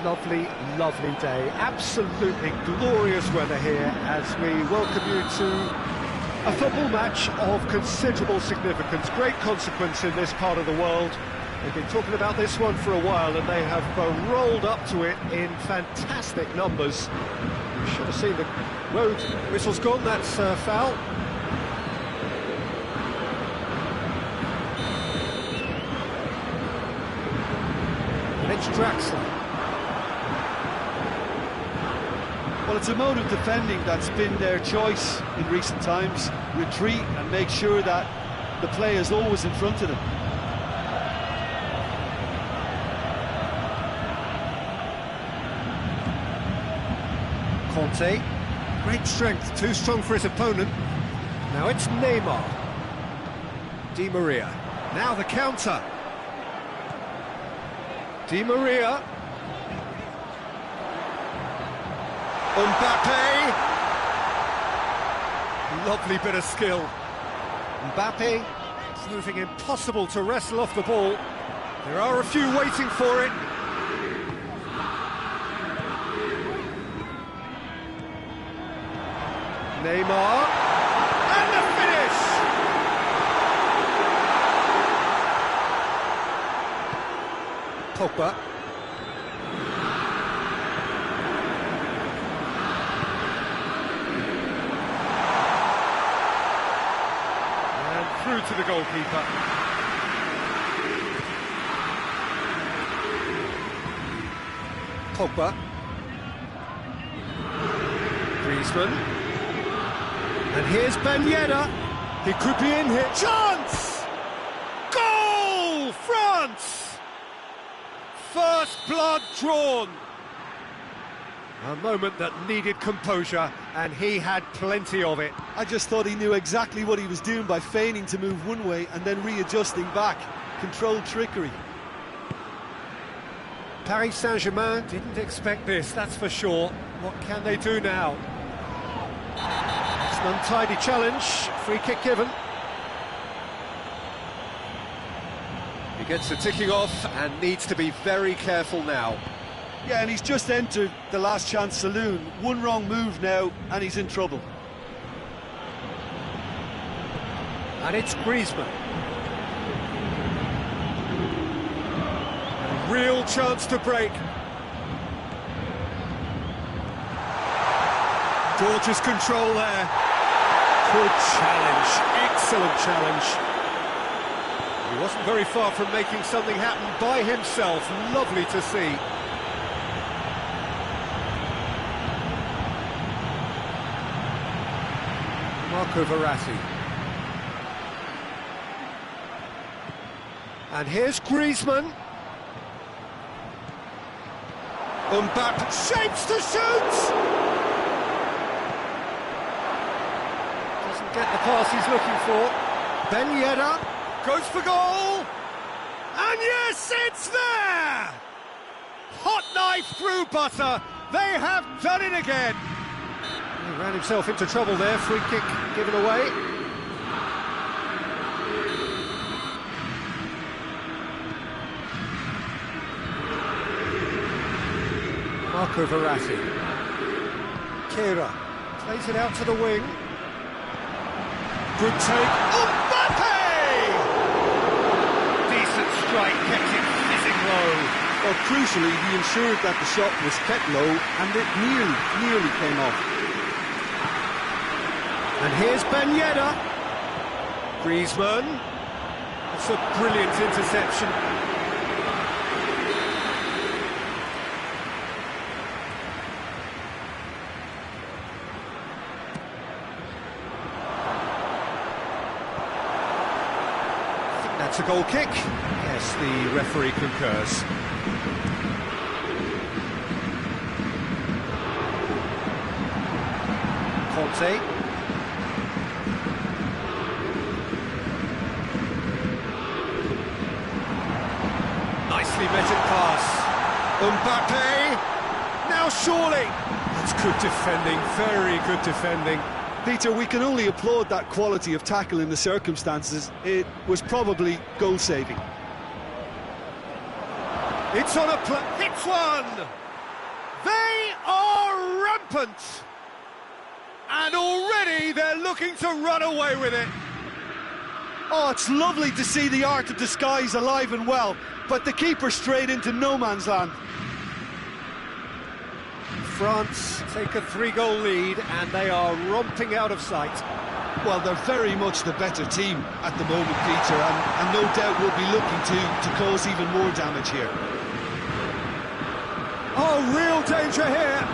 lovely, lovely day. Absolutely glorious weather here as we welcome you to a football match of considerable significance, great consequence in this part of the world. They've been talking about this one for a while and they have rolled up to it in fantastic numbers. You should have seen the road whistle's gone, that's foul. And it's Draxler. Well, it's a mode of defending that's been their choice in recent times. Retreat and make sure that the play is always in front of them. Conte, great strength, too strong for his opponent. Now it's Neymar. Di Maria, now the counter. Di Maria. Mbappe. Lovely bit of skill. Mbappe, proving impossible to wrestle off the ball. There are a few waiting for it. Neymar, and the finish! Pogba. And through to the goalkeeper. Pogba. Griezmann. And here's Ben Yedder. He could be in here. Chance! Goal! France! First blood drawn. A moment that needed composure, and he had plenty of it. I just thought he knew exactly what he was doing by feigning to move one way and then readjusting back. Controlled trickery. Paris Saint-Germain didn't expect this, that's for sure. What can they do now? It's an untidy challenge, free kick given. He gets the ticking off and needs to be very careful now. Yeah, and he's just entered the last chance saloon. One wrong move now, and he's in trouble. And it's Griezmann. A real chance to break. Gorgeous control there. Good challenge, excellent challenge. He wasn't very far from making something happen by himself. Lovely to see. Marco Verratti. And here's Griezmann. Mbappe shapes to shoot! Get the pass he's looking for. Ben Yedder goes for goal. And yes, it's there! Hot knife through butter. They have done it again. He ran himself into trouble there. Free kick given away. Marco Verratti. Kira plays it out to the wing. Good take. Mbappe! Decent strike, kept it fizzing low. Well, crucially, he ensured that the shot was kept low and it nearly came off. And here's Ben Yedder. Griezmann. That's a brilliant interception. That's a goal kick. Yes, the referee concurs. Conte. Nicely measured pass. Mbappe. Now surely. That's good defending, very good defending. Peter, we can only applaud that quality of tackle in the circumstances. It was probably goal-saving. It's on a hits one! rampant. And already they're looking to run away with it. Oh, it's lovely to see the art of disguise alive and well, but the keeper straight into no man's land. France take a 3-goal lead and they are romping out of sight. Well, they're very much the better team at the moment, Peter, and no doubt will be looking to cause even more damage here. Oh, real danger here.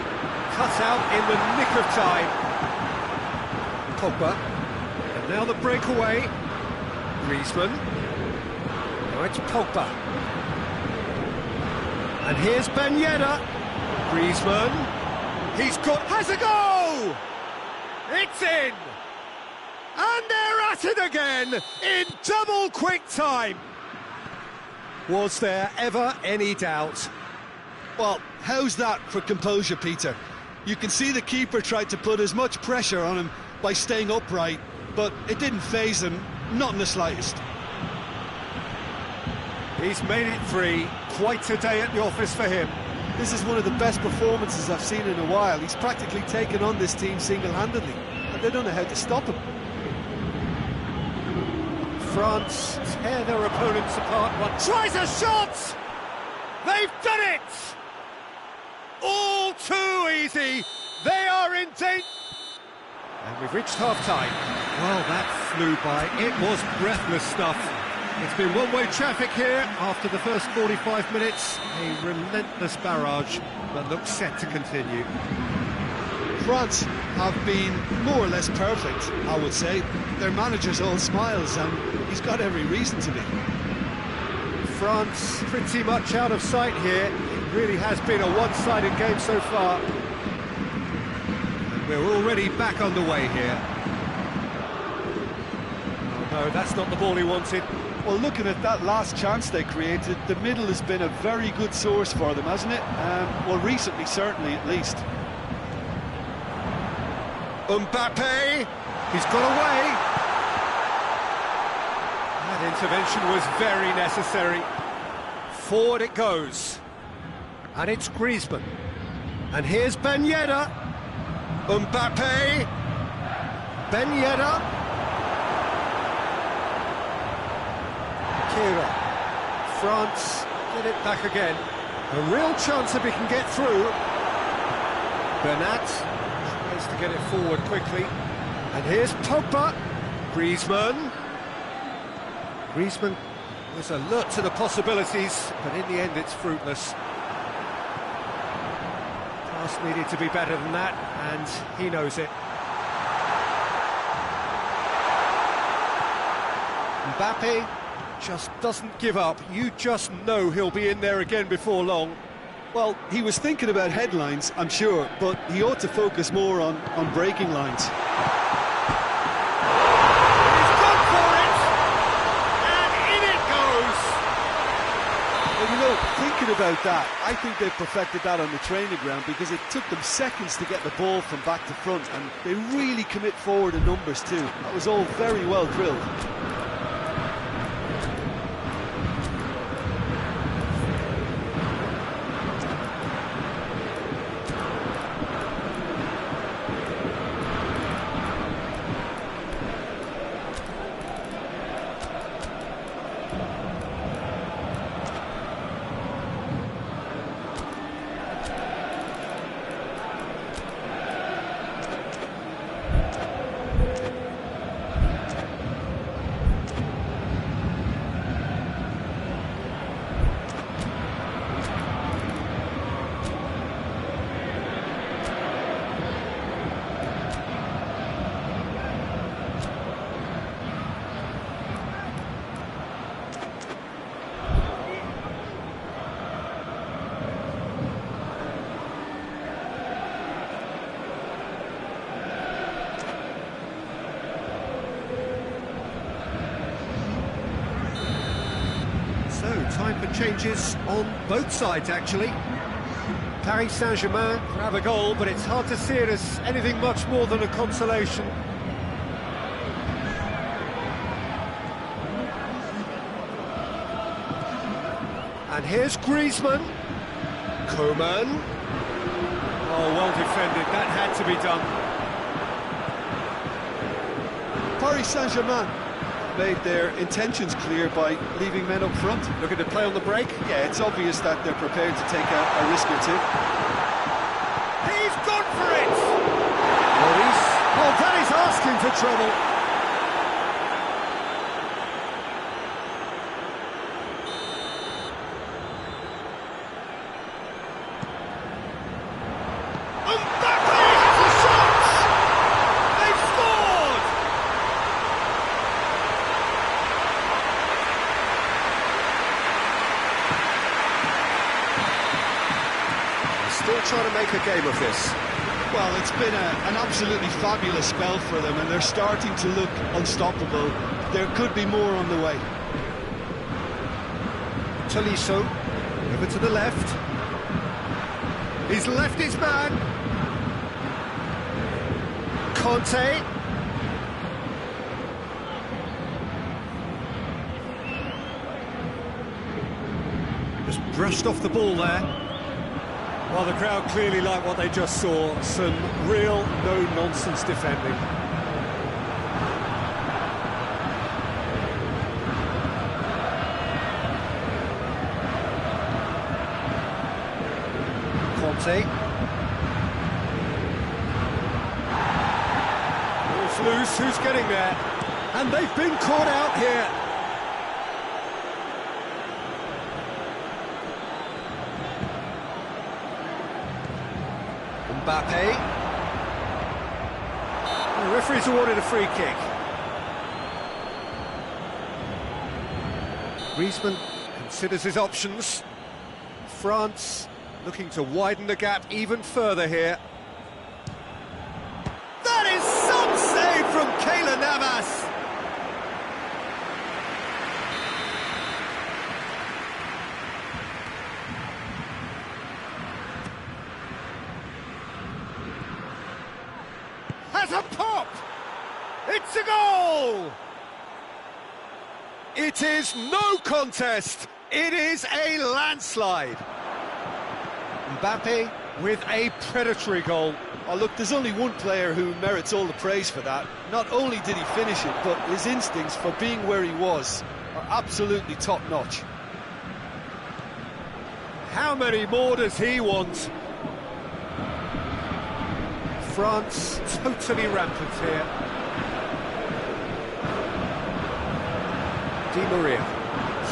Cut out in the nick of time. Pogba. And now the breakaway. Griezmann. Now it's Pogba. And here's Ben Yedder. Griezmann. Has a go! It's in! And they're at it again in double quick time. Was there ever any doubt? Well, how's that for composure, Peter? You can see the keeper tried to put as much pressure on him by staying upright, but it didn't faze him, not in the slightest. He's made it 3, quite a day at the office for him. This is one of the best performances I've seen in a while. He's practically taken on this team single-handedly, and they don't know how to stop him. France tear their opponents apart. One tries a shot! They've done it! All too easy. They are in danger. And we've reached half-time. Well, that flew by. It was breathless stuff. It's been one-way traffic here after the first 45 minutes. A relentless barrage that looks set to continue. France have been more or less perfect, I would say. Their manager's all smiles, and he's got every reason to be. France pretty much out of sight here. It really has been a one-sided game so far. And we're already back underway here. Oh no, that's not the ball he wanted. Well, looking at that last chance they created, the middle has been a very good source for them, hasn't it? Well, recently, certainly, at least. Mbappe, he's got away. That intervention was very necessary. Forward it goes. And it's Griezmann. And here's Ben Yedder. Mbappe. Ben Yedder. Kira. France get it back again. A real chance if he can get through. Bernat tries to get it forward quickly. And here's Pogba. Griezmann. Griezmann was alert to the possibilities, but in the end it's fruitless. Pass needed to be better than that, and he knows it. Mbappe just doesn't give up. You just know he'll be in there again before long. Well, he was thinking about headlines, I'm sure, but he ought to focus more on breaking lines. He's gone for it! And in it goes! Well, you know, thinking about that, I think they've perfected that on the training ground because it took them seconds to get the ball from back to front, and they really commit forward in numbers too. That was all very well drilled. Time for changes on both sides, actually. Paris Saint-Germain grab a goal, but it's hard to see it as anything much more than a consolation. And here's Griezmann. Coman. Oh, well defended, that had to be done. Paris Saint-Germain made their intentions clear by leaving men up front. Looking to play on the break. Yeah, it's obvious that they're prepared to take a risk or two. He's gone for it! Well, that is asking for trouble. Still trying to make a game of this. Well, it's been an absolutely fabulous spell for them, and they're starting to look unstoppable. There could be more on the way. Tolisso, over to the left. He's left his man. Conte. Just brushed off the ball there. Well, the crowd clearly like what they just saw. Some real no-nonsense defending. Conte. Ball's loose, who's getting there? And they've been caught out here. Mbappe. The referee's awarded a free kick. Griezmann considers his options. France looking to widen the gap even further here. That is some save from Keylor Navas. Has a pop! It's a goal! It is no contest! It is a landslide! Mbappe with a predatory goal. Oh, look, there's only one player who merits all the praise for that. Not only did he finish it, but his instincts for being where he was are absolutely top-notch. How many more does he want? France totally rampant here. Di Maria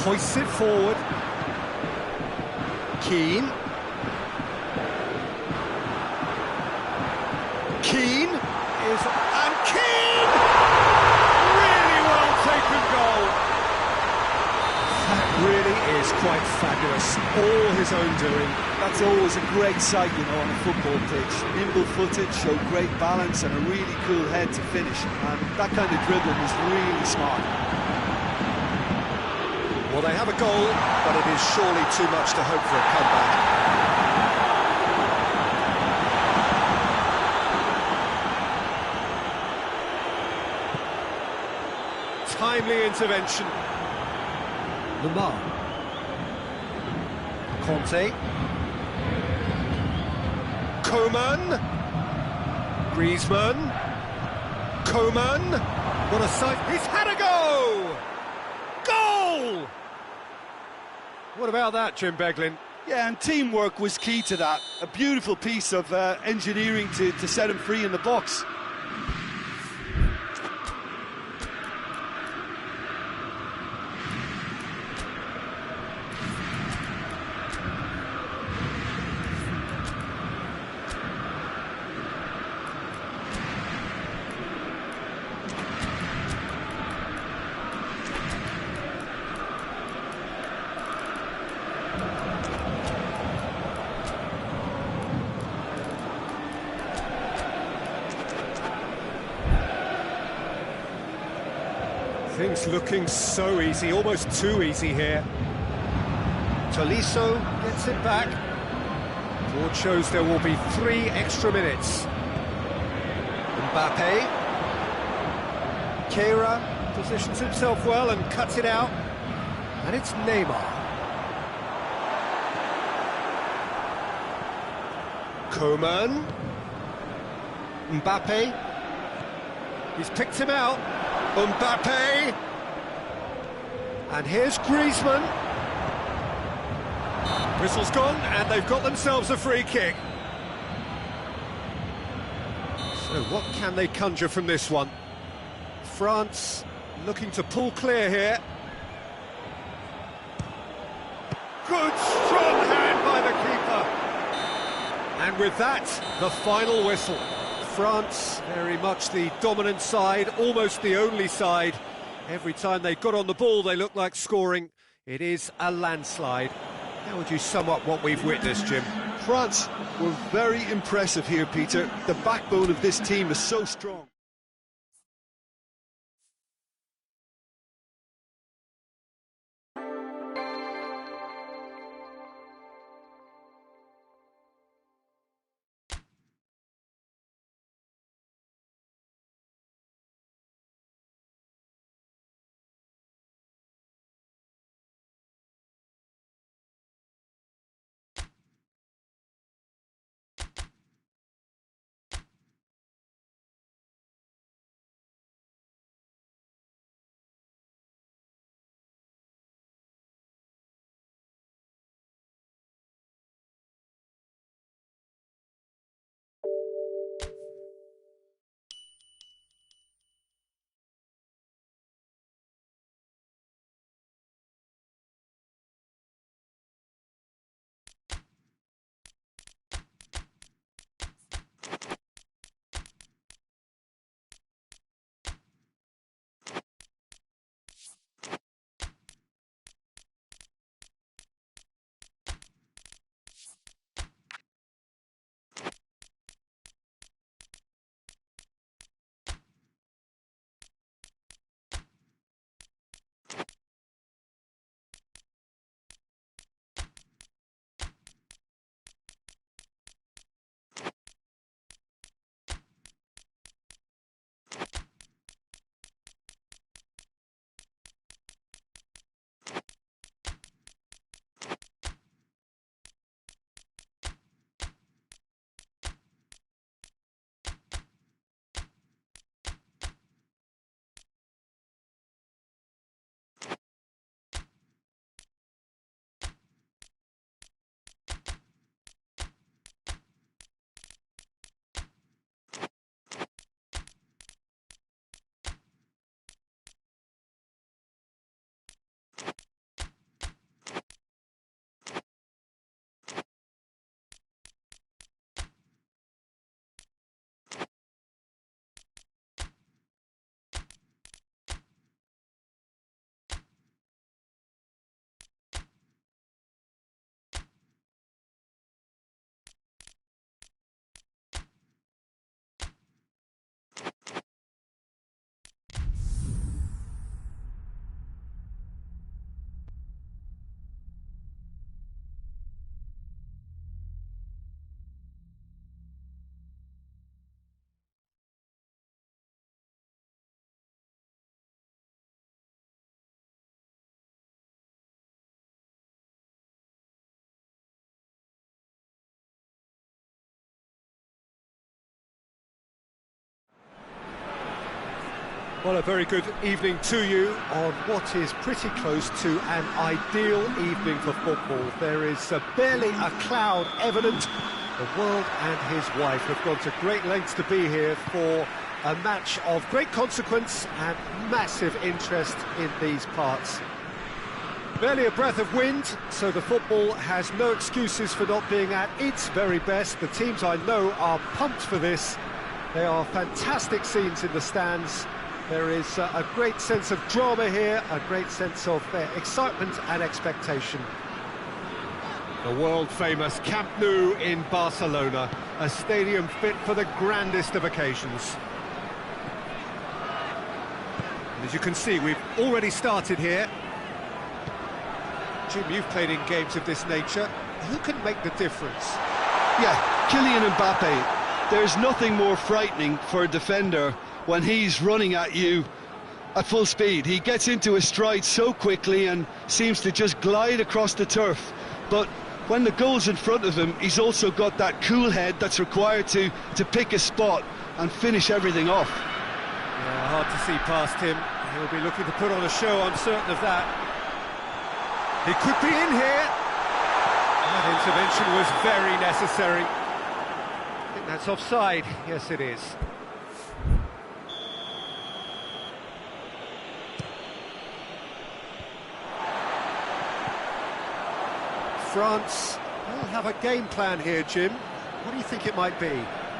hoists it forward. Keane. Keane is... and Keane! Really well taken goal. That really is quite fabulous. All his own doing. That's always a great sight, you know, on a football pitch. Nimble-footed, showed great balance and a really cool head to finish. And that kind of dribbling is really smart. Well, they have a goal, but it is surely too much to hope for a comeback. Timely intervention. Lamar. Conte. Coman. Griezmann. Coman. What a sight. He's had a go! Goal! What about that, Jim Beglin? Yeah, and teamwork was key to that. A beautiful piece of engineering to set him free in the box. Things looking so easy, almost too easy here. Tolisso gets it back. Board shows there will be 3 extra minutes. Mbappe. Keira positions himself well and cuts it out. And it's Neymar. Coman. Mbappe. He's picked him out. Mbappe. And here's Griezmann. Whistle's gone, and they've got themselves a free kick. So what can they conjure from this one? France looking to pull clear here. Good strong hand by the keeper. And with that, the final whistle. France, very much the dominant side, almost the only side. Every time they got on the ball, they looked like scoring. It is a landslide. How would you sum up what we've witnessed, Jim? France were very impressive here, Peter. The backbone of this team is so strong. Well, a very good evening to you on what is pretty close to an ideal evening for football. There is barely a cloud evident. The world and his wife have gone to great lengths to be here for a match of great consequence and massive interest in these parts. Barely a breath of wind, so the football has no excuses for not being at its very best. The teams I know are pumped for this. There are fantastic scenes in the stands. There is a great sense of drama here, a great sense of excitement and expectation. The world-famous Camp Nou in Barcelona, a stadium fit for the grandest of occasions. And as you can see, we've already started here. Jim, you've played in games of this nature. Who can make the difference? Yeah, Kylian Mbappe. There's nothing more frightening for a defender when he's running at you at full speed. He gets into his stride so quickly and seems to just glide across the turf. But when the goal's in front of him, he's also got that cool head that's required to pick a spot and finish everything off. Yeah, hard to see past him. He'll be looking to put on a show, I'm certain of that. He could be in here. That intervention was very necessary. I think that's offside. Yes, it is. France will have a game plan here, Jim. What do you think it might be?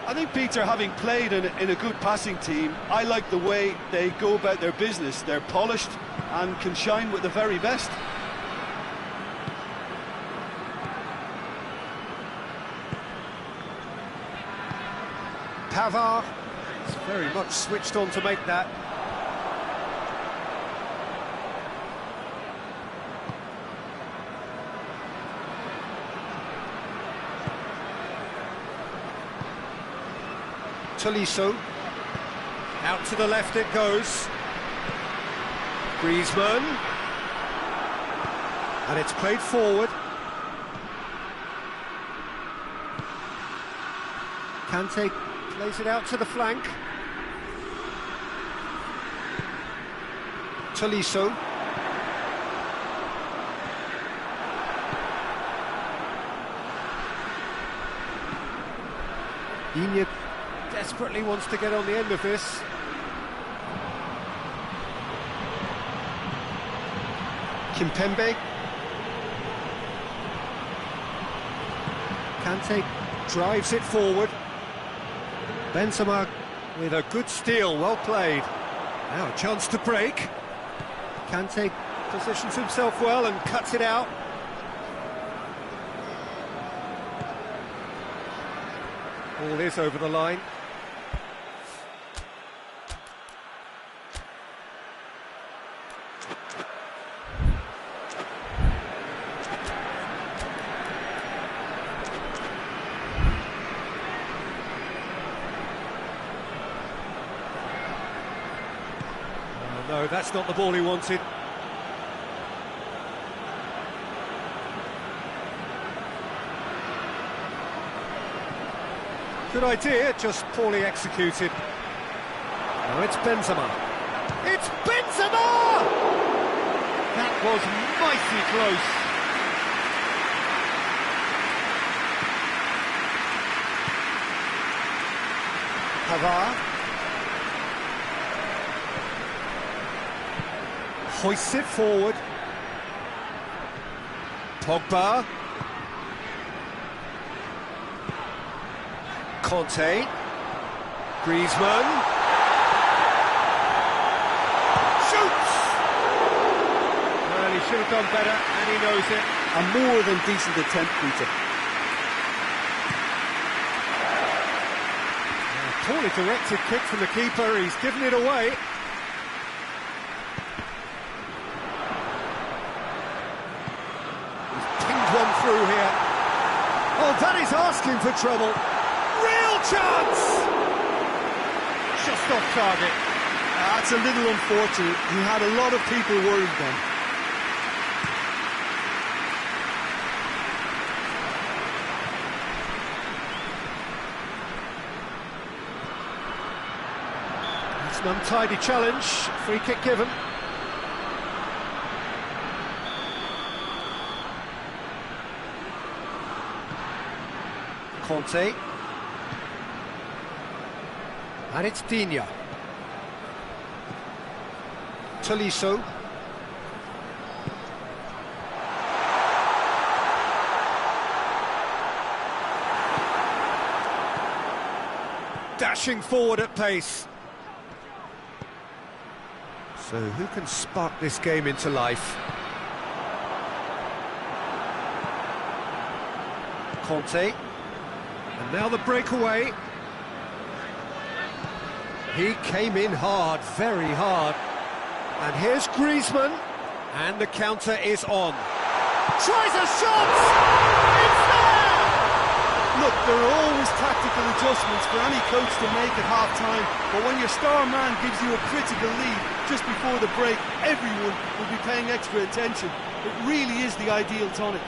I think, Peter, having played in a good passing team, I like the way they go about their business. They're polished and can shine with the very best. Pavard is very much switched on to make that. Tolisso, out to the left it goes. Griezmann, and it's played forward. Kante plays it out to the flank. Tolisso. Iñak desperately wants to get on the end of this. Kimpembe. Kante drives it forward. Benzema with a good steal, well played. Now a chance to break. Kante positions himself well and cuts it out. Ball is over the line. No, that's not the ball he wanted. Good idea, just poorly executed. Now it's Benzema. It's Benzema! That was mighty close. Pavard. Hoists it forward. Pogba. Conte. Griezmann. Shoots! Well, he should have done better, and he knows it. A more than decent attempt, Peter. Poorly directed kick from the keeper, he's given it away. One through here. Oh, that is asking for trouble. Real chance! Just off target. That's a little unfortunate. He had a lot of people worried then. It's an untidy challenge. Free kick given. Conte. And it's Digne. Tolisso. Dashing forward at pace. So who can spark this game into life? Conte. And now the breakaway. He came in hard, very hard. And here's Griezmann. And the counter is on. Tries a shot! It's there! Look, there are always tactical adjustments for any coach to make at half-time, but when your star man gives you a critical lead just before the break, everyone will be paying extra attention. It really is the ideal tonic.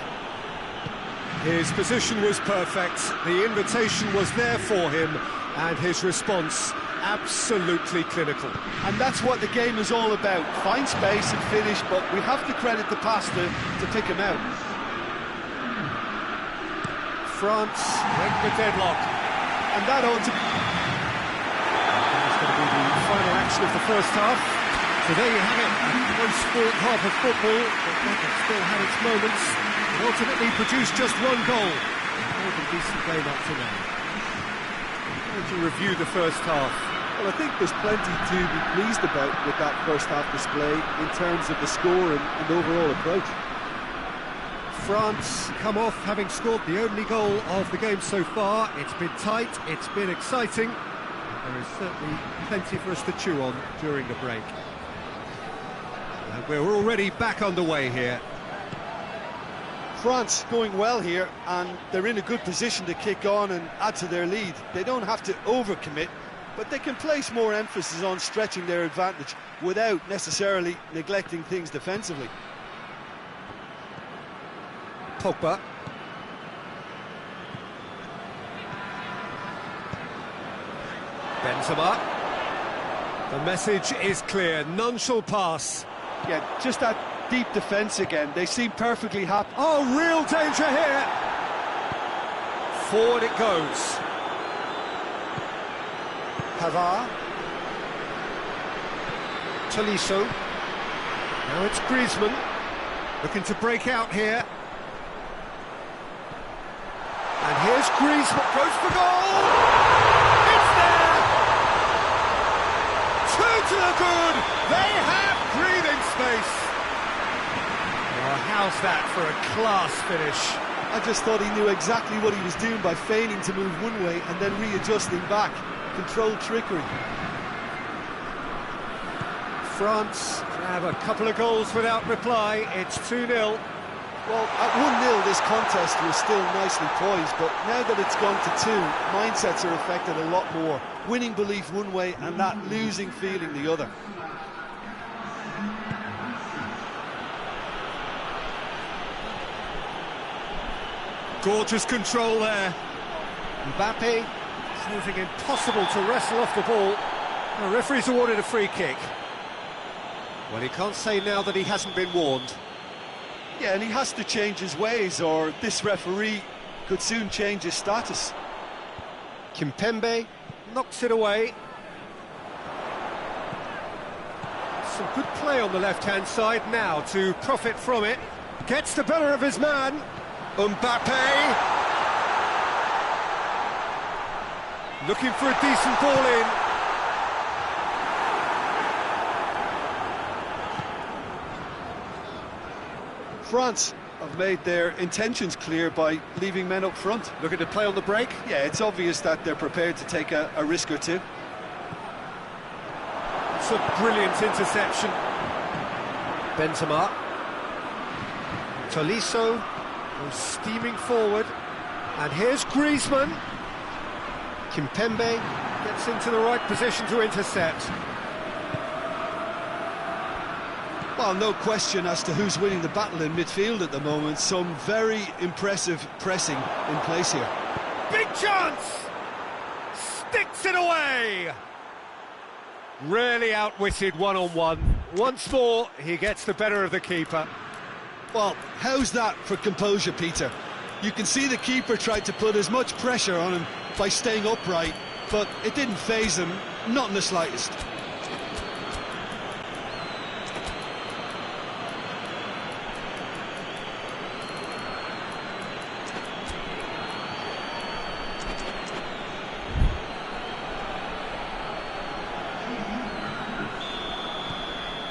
His position was perfect, the invitation was there for him, and his response absolutely clinical. And that's what the game is all about. Find space and finish, but we have to credit the pass to pick him out. France break the deadlock. And that ought to be... It's going to be the final action of the first half. So there you have it, one sport half of football, but that has still had its moments. It ultimately produced just one goal. More than decent game up to now. How would you review the first half? Well, I think there's plenty to be pleased about with that first half display in terms of the score and overall approach. France come off having scored the only goal of the game so far. It's been tight, it's been exciting. There is certainly plenty for us to chew on during the break. And we're already back underway here. France going well here, and they're in a good position to kick on and add to their lead. They don't have to overcommit, but they can place more emphasis on stretching their advantage without necessarily neglecting things defensively. Pogba. Benzema. The message is clear, none shall pass. Yeah, just that deep defence again. They seem perfectly happy. Oh, real danger here. Forward it goes. Pavard. Tolisso. Now it's Griezmann. Looking to break out here. And here's Griezmann. Goes for goal. It's there. 2 to the good. They have breathing space. Well, how's that for a class finish? I just thought he knew exactly what he was doing by feigning to move one way and then readjusting back. Controlled trickery. France have a couple of goals without reply. It's 2-0. Well, at 1-0 this contest was still nicely poised, but now that it's gone to 2, mindsets are affected a lot more. Winning belief one way and that losing feeling the other. Gorgeous control there. Mbappe, something impossible to wrestle off the ball. The referee's awarded a free kick. Well, he can't say now that he hasn't been warned. Yeah, and he has to change his ways, or this referee could soon change his status. Kimpembe knocks it away. Some good play on the left-hand side now to profit from it. Gets the better of his man. Mbappe. Looking for a decent ball in. France have made their intentions clear by leaving men up front. Looking to play on the break. Yeah, it's obvious that they're prepared to take a risk or two. It's a brilliant interception. Benzema. Tolisso goes steaming forward. And here's Griezmann. Kimpembe gets into the right position to intercept. Well, no question as to who's winning the battle in midfield at the moment. Some very impressive pressing in place here. Big chance! Sticks it away! Really outwitted one-on-one. Once more, he gets the better of the keeper. Well, how's that for composure, Peter? You can see the keeper tried to put as much pressure on him by staying upright, but it didn't faze him, not in the slightest.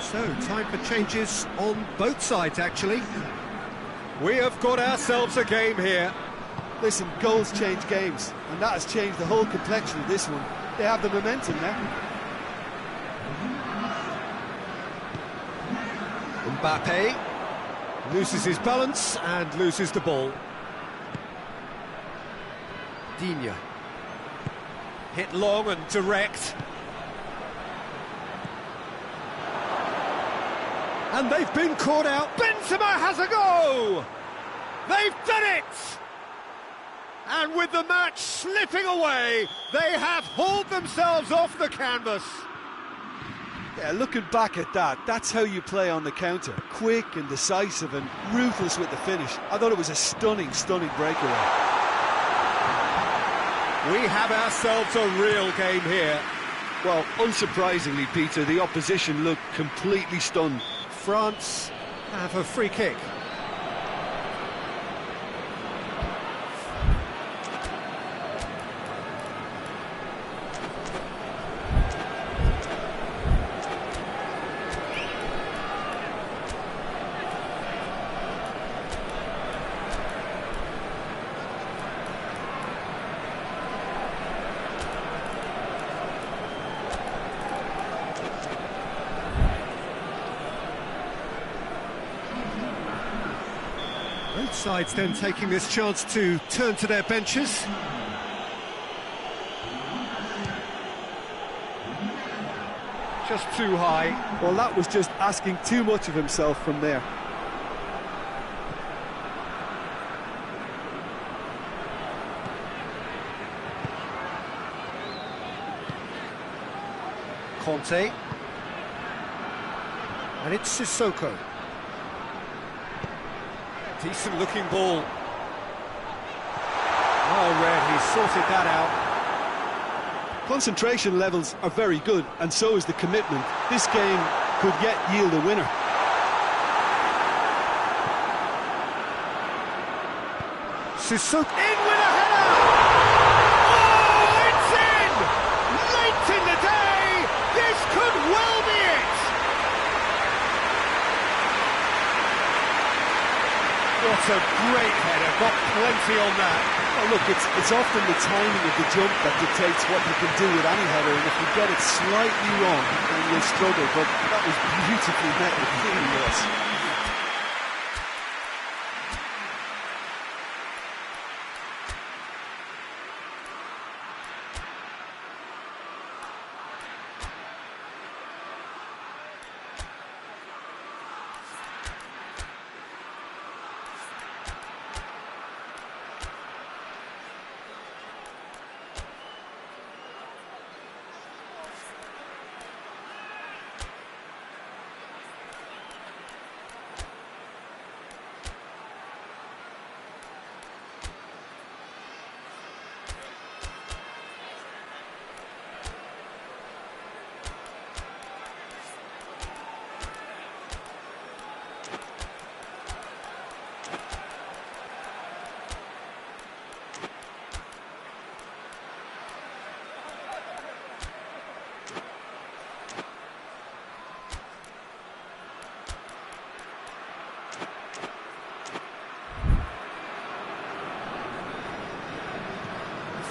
So, time for changes on both sides, actually. We have got ourselves a game here. Listen, goals change games, and that has changed the whole complexion of this one. They have the momentum now. Mbappe loses his balance and loses the ball. Digne. Hit long and direct. And they've been caught out. Benzema has a go! They've done it! And with the match slipping away, they have hauled themselves off the canvas. Yeah, looking back at that, that's how you play on the counter. Quick and decisive and ruthless with the finish. I thought it was a stunning breakaway. We have ourselves a real game here. Well, unsurprisingly, Peter, the opposition looked completely stunned. France have a free kick. Both sides then taking this chance to turn to their benches. Just too high. Well, that was just asking too much of himself from there. Conte. And it's Sissoko. Decent looking ball. Well read, he sorted that out. Concentration levels are very good, and so is the commitment. This game could yet yield a winner. Sissoko in with a header! Oh, it's in! Late in the day, this could well be it! What a great header, got plenty on that. Oh, look, it's often the timing of the jump that dictates what you can do with any header, and if you get it slightly wrong, then you'll struggle, but that was beautifully met, it really was.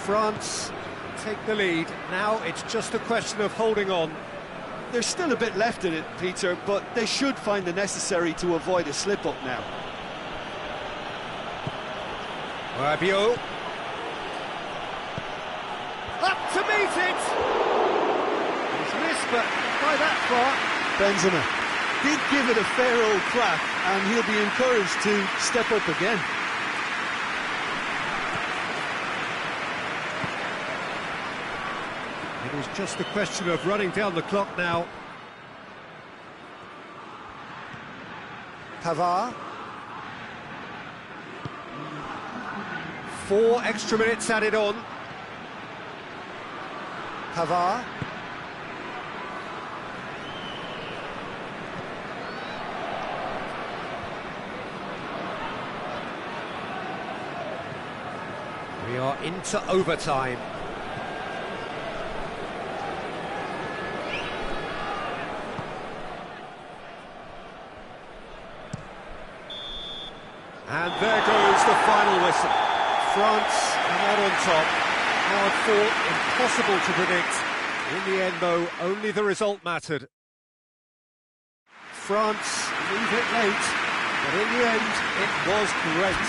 France take the lead. Now it's just a question of holding on. There's still a bit left in it, Peter, but they should find the necessary to avoid a slip-up now. Rabiot. Up to meet it! He's missed, but by that far. Benzema did give it a fair old crack, and he'll be encouraged to step up again. It is just a question of running down the clock now. Pavard. 4 extra minutes added on. Pavard. We are into overtime. And there goes the final whistle. France come out on top. Hard fought, impossible to predict. In the end, though, only the result mattered. France a little bit late, but in the end, it was great.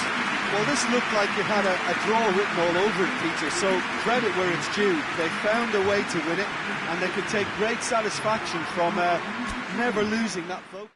Well, this looked like it had a draw written all over it, Peter, so credit where it's due. They found a way to win it, and they could take great satisfaction from never losing that focus.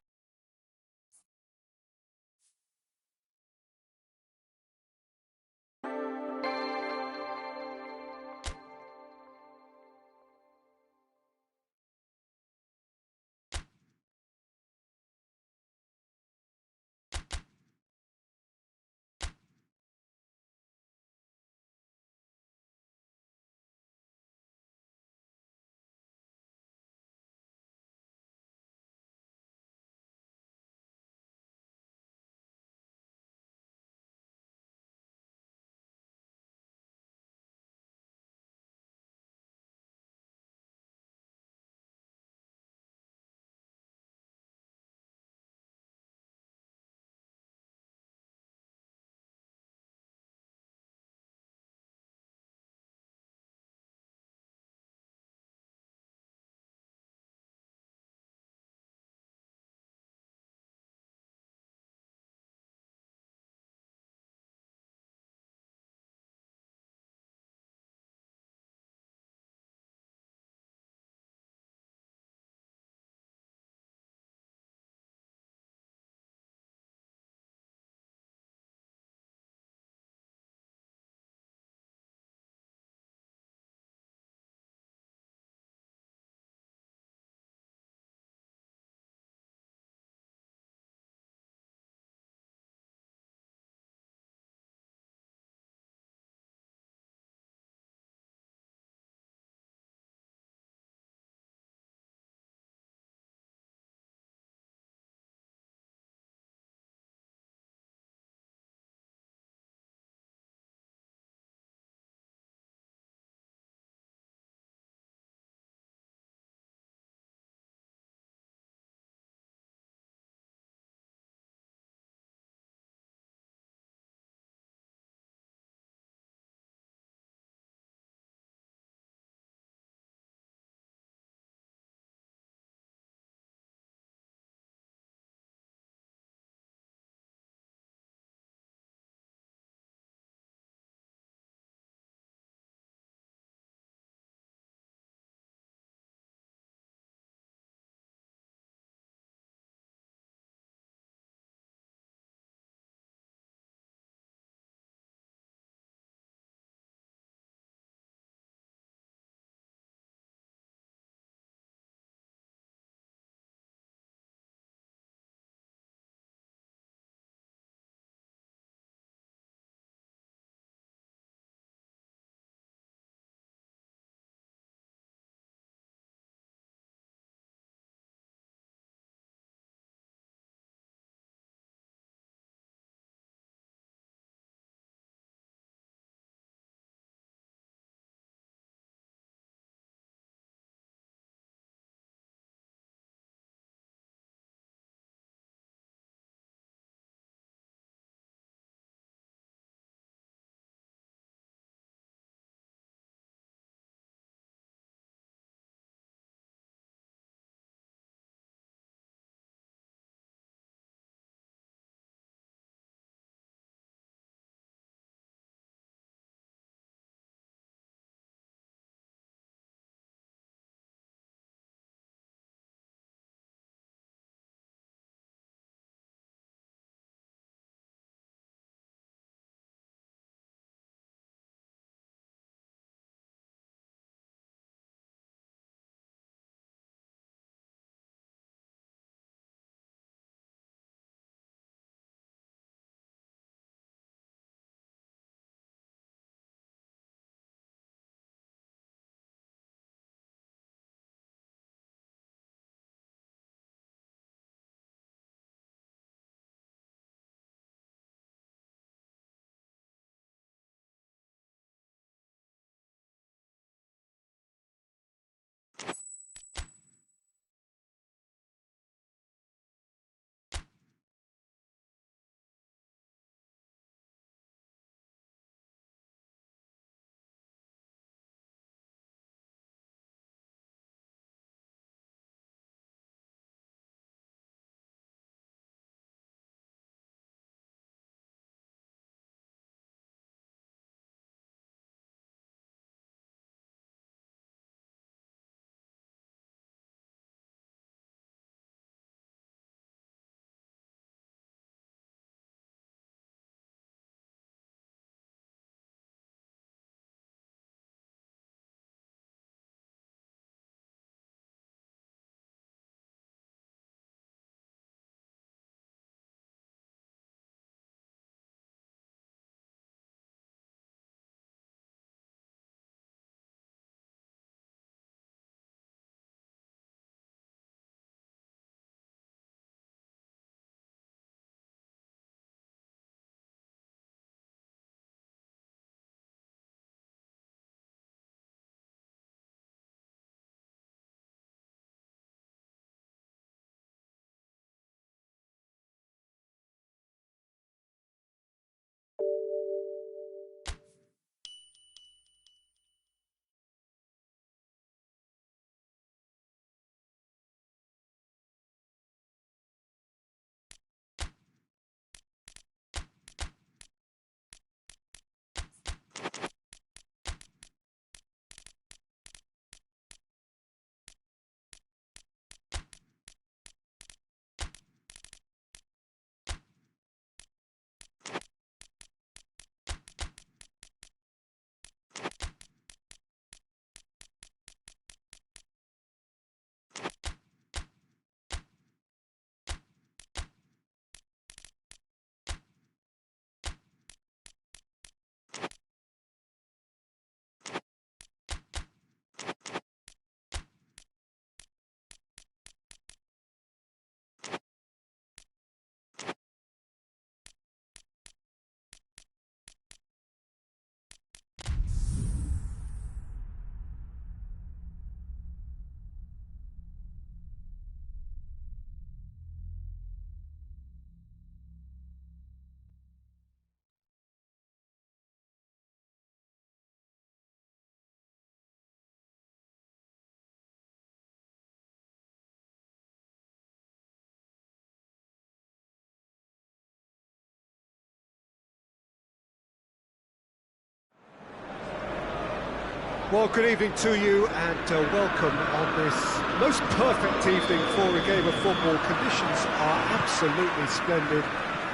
Well, good evening to you and welcome on this most perfect evening for a game of football. Conditions are absolutely splendid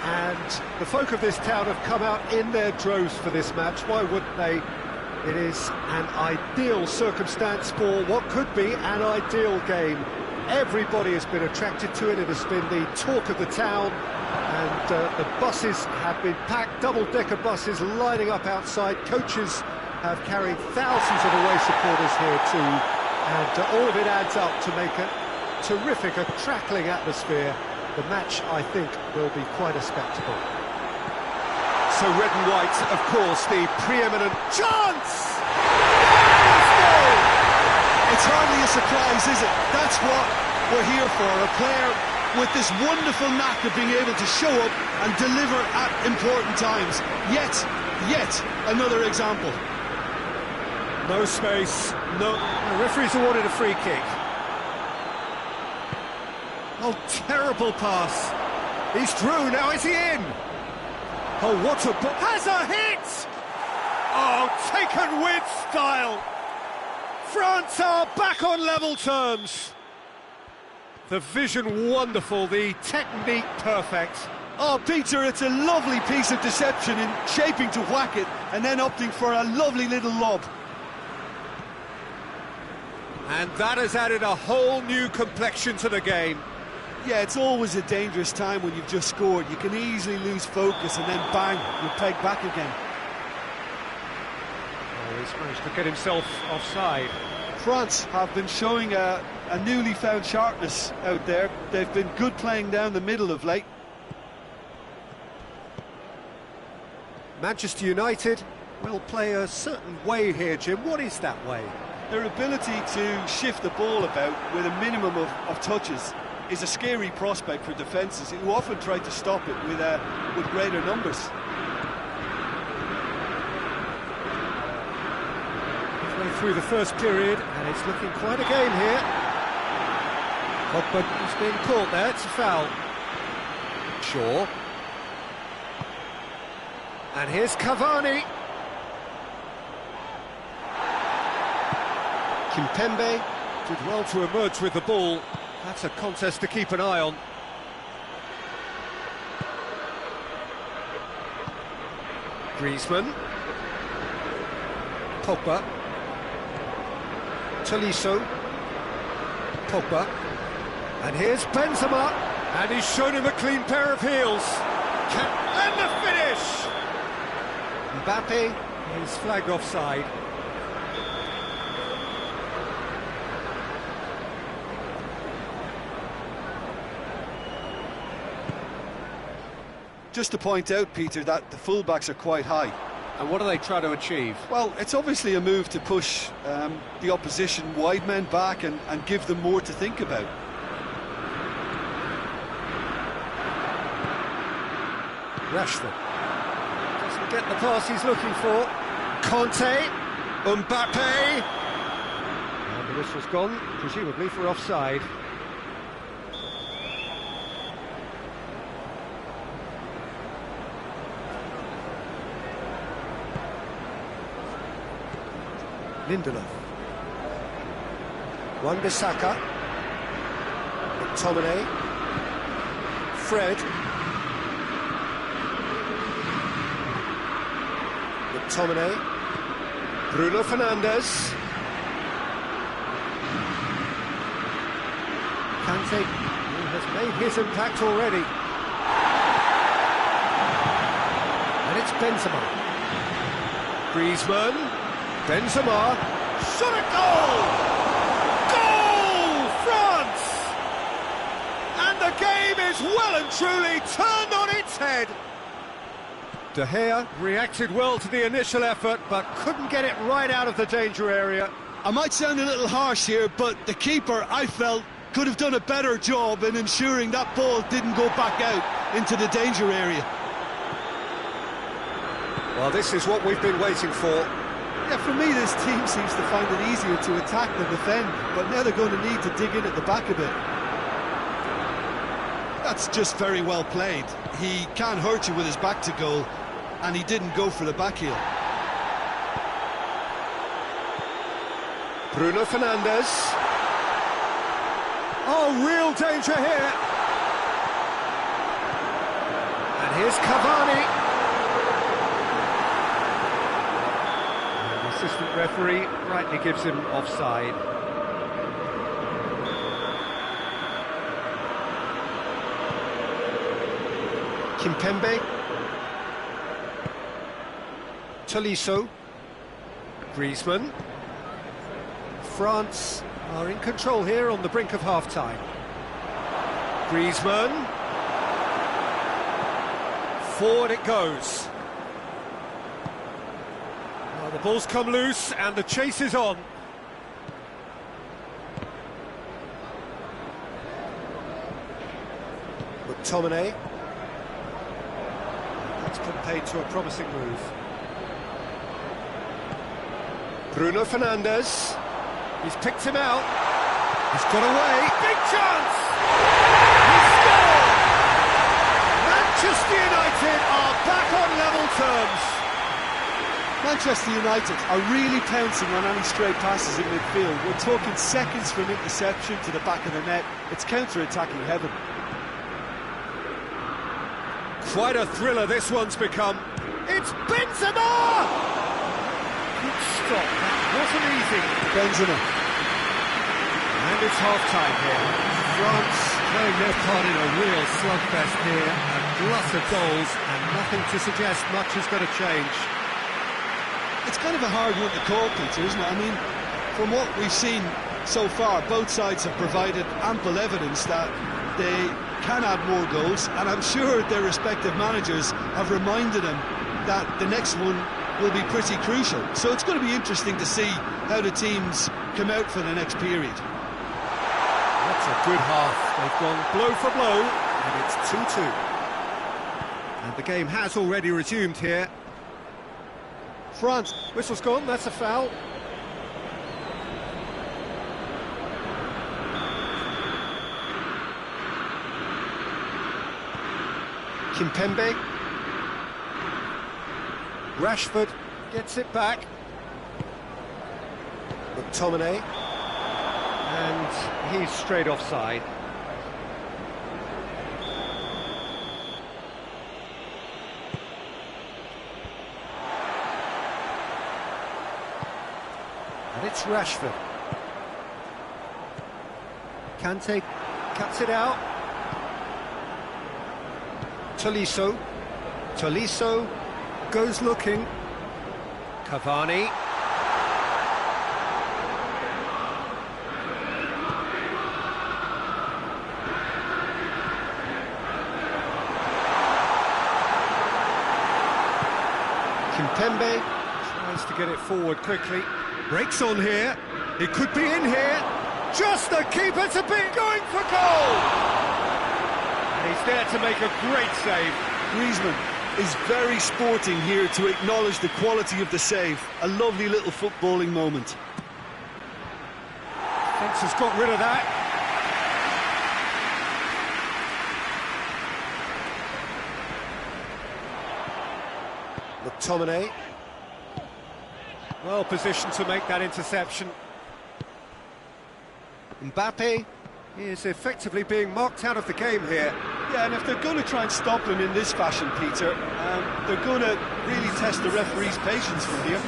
and the folk of this town have come out in their droves for this match. Why wouldn't they? It is an ideal circumstance for what could be an ideal game. Everybody has been attracted to it. It has been the talk of the town, and the buses have been packed, double-decker buses lining up outside. Coaches have carried thousands of away supporters here too, and all of it adds up to make a terrific, a crackling atmosphere. The match, I think, will be quite a spectacle. So red and white, of course, the preeminent chance! It's hardly a surprise, is it? That's what we're here for, a player with this wonderful knack of being able to show up and deliver at important times. Yet another example. No space, no... The referee's awarded a free kick. Oh, terrible pass. He's through, now is he in? Oh, what a... Has a hit! Oh, taken with style! France are back on level terms. The vision wonderful, the technique perfect. Oh, Peter, it's a lovely piece of deception in shaping to whack it and then opting for a lovely little lob. And that has added a whole new complexion to the game. Yeah, it's always a dangerous time when you've just scored. You can easily lose focus and then bang, you're pegged back again. Oh, he's managed to get himself offside. France have been showing a newly found sharpness out there. They've been good playing down the middle of late. Manchester United will play a certain way here, Jim. What is that way? Their ability to shift the ball about with a minimum of touches is a scary prospect for defences who often try to stop it with greater numbers. Through the first period, and it's looking quite a game here. Pogba has been caught there, it's a foul. Shaw. And here's Cavani. Kimpembe did well to emerge with the ball. That's a contest to keep an eye on. Griezmann. Pogba. Tolisso, Pogba, and here's Benzema, and he's shown him a clean pair of heels. And the finish! Mbappe is flagged offside. Just to point out, Peter, that the fullbacks are quite high. And what do they try to achieve? Well, it's obviously a move to push the opposition wide men back and give them more to think about. Rashford doesn't get the pass he's looking for. Conte, Mbappe, and the whistle's gone, presumably for offside. Lindelof, Wan-Bissaka, McTominay, Fred, McTominay, Bruno Fernandes, Kante, who has made his impact already, and it's Benzema, Griezmann, Benzema, shot a goal! Goal, France! And the game is well and truly turned on its head. De Gea reacted well to the initial effort, but couldn't get it right out of the danger area. I might sound a little harsh here, but the keeper, I felt, could have done a better job in ensuring that ball didn't go back out into the danger area. Well, this is what we've been waiting for. Yeah, for me, this team seems to find it easier to attack than defend, but now they're going to need to dig in at the back a bit. That's just very well played. He can't hurt you with his back to goal, and he didn't go for the back heel. Bruno Fernandes. Oh, real danger here. And here's Cavani. And the assistant referee rightly gives him offside. Kimpembe. Tolisso. Griezmann. France are in control here on the brink of half-time. Griezmann. Forward it goes. Well, the ball's come loose and the chase is on. McTominay. That's put paid to a promising move. Bruno Fernandes. He's picked him out. He's got away. Big chance! He scored! Manchester United are back on level terms. Manchester United are really pouncing on any stray passes in midfield. We're talking seconds from interception to the back of the net. It's counter-attacking heaven. Quite a thriller this one's become. It's Benzema! Good stop, that wasn't easy. Benzema. And it's half-time here. France playing their part in a real slugfest here. A glut of goals and nothing to suggest much is going to change. It's kind of a hard one to call, Peter, isn't it? I mean, from what we've seen so far, both sides have provided ample evidence that they can add more goals, and I'm sure their respective managers have reminded them that the next one will be pretty crucial. So it's going to be interesting to see how the teams come out for the next period. That's a good half. They've gone blow for blow, and it's 2-2. And the game has already resumed here. France. Whistle's gone, that's a foul. Kimpembe. Rashford gets it back. McTominay. And he's straight offside. And it's Rashford. Kante cuts it out. Tolisso. Tolisso goes looking. Cavani. Kimpembe tries to get it forward quickly. Breaks on here. He could be in here. Just the keeper to be going for goal. And he's there to make a great save. Griezmann is very sporting here to acknowledge the quality of the save. A lovely little footballing moment. Defence has got rid of that. McTominay. Well positioned to make that interception. Mbappe is effectively being marked out of the game here. Yeah, and if they're going to try and stop him in this fashion, Peter, they're going to really test the referee's patience from here.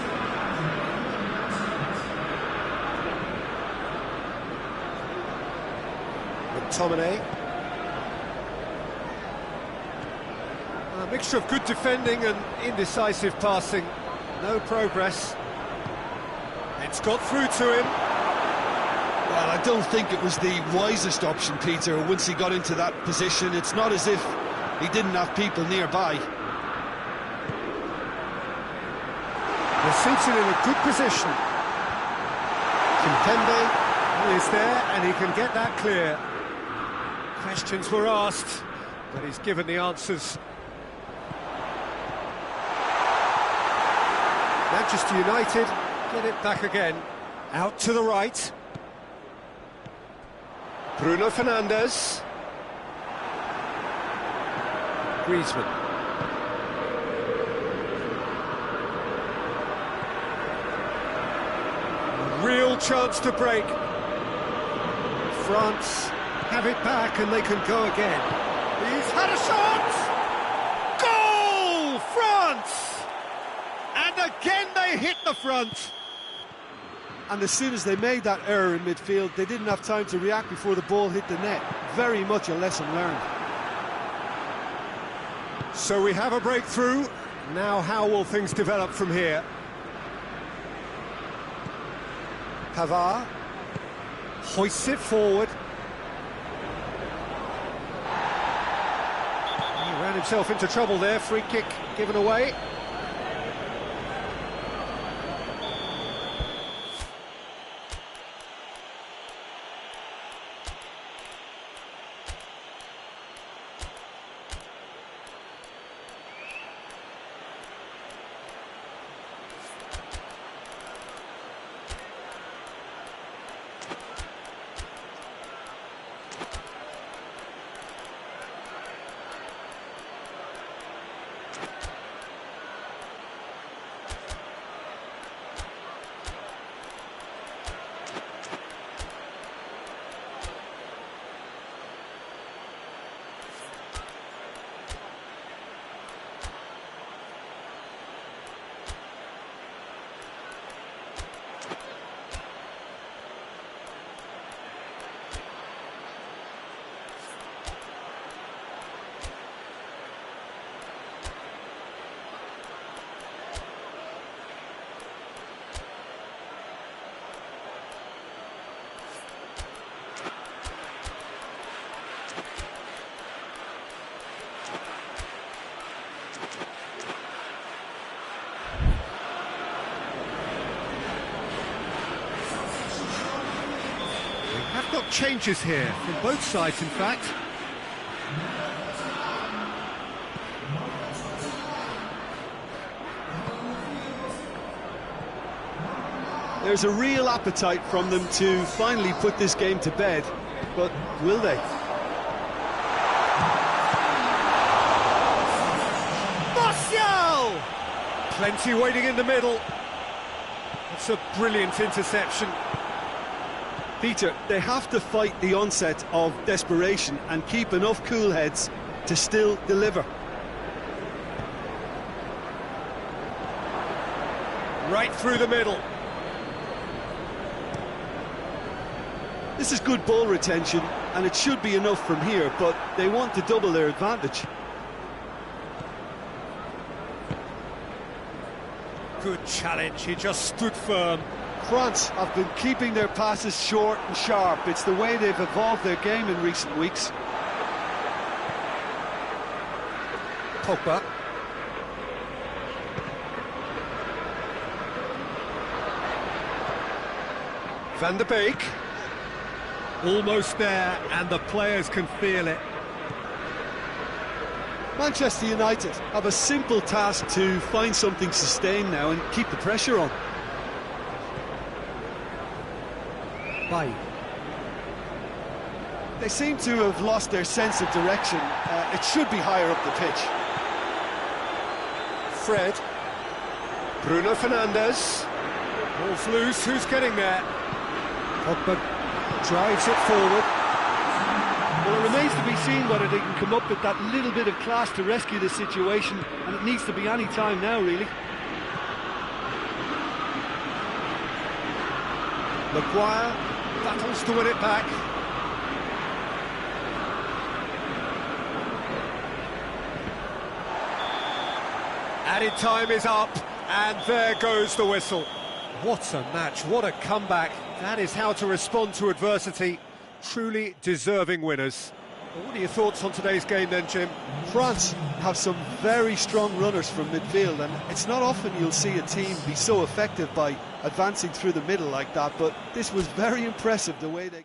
McTominay. A mixture of good defending and indecisive passing. No progress. It's got through to him. Well, I don't think it was the wisest option, Peter, once he got into that position. It's not as if he didn't have people nearby. They're seated in a good position. Kimpembe is there and he can get that clear. Questions were asked, but he's given the answers. Manchester United get it back again. Out to the right. Bruno Fernandes. Griezmann. A real chance to break. France have it back and they can go again. He's had a shot! Goal! France! And again they hit the front. And as soon as they made that error in midfield, they didn't have time to react before the ball hit the net. Very much a lesson learned. So we have a breakthrough. Now how will things develop from here? Pavard hoists it forward. He ran himself into trouble there. Free kick given away. Have got changes here from both sides, in fact. There's a real appetite from them to finally put this game to bed, but will they? Martial! Plenty waiting in the middle. That's a brilliant interception. Peter, they have to fight the onset of desperation and keep enough cool heads to still deliver. Right through the middle. This is good ball retention, and it should be enough from here, but they want to double their advantage. Good challenge, he just stood firm. France have been keeping their passes short and sharp. It's the way they've evolved their game in recent weeks. Pogba. Van der Beek. Almost there, and the players can feel it. Manchester United have a simple task to find something sustained now and keep the pressure on. They seem to have lost their sense of direction. It should be higher up the pitch. Fred. Bruno Fernandes. Ball's loose, who's getting there? Pogba drives it forward. Well, it remains to be seen whether they can come up with that little bit of class to rescue the situation, and it needs to be any time now, really. Maguire battles to win it back. Added time is up, and there goes the whistle. What a match, what a comeback. That is how to respond to adversity. Truly deserving winners. Well, what are your thoughts on today's game then, Jim? France have some very strong runners from midfield, and it's not often you'll see a team be so effective by advancing through the middle like that, but this was very impressive the way they...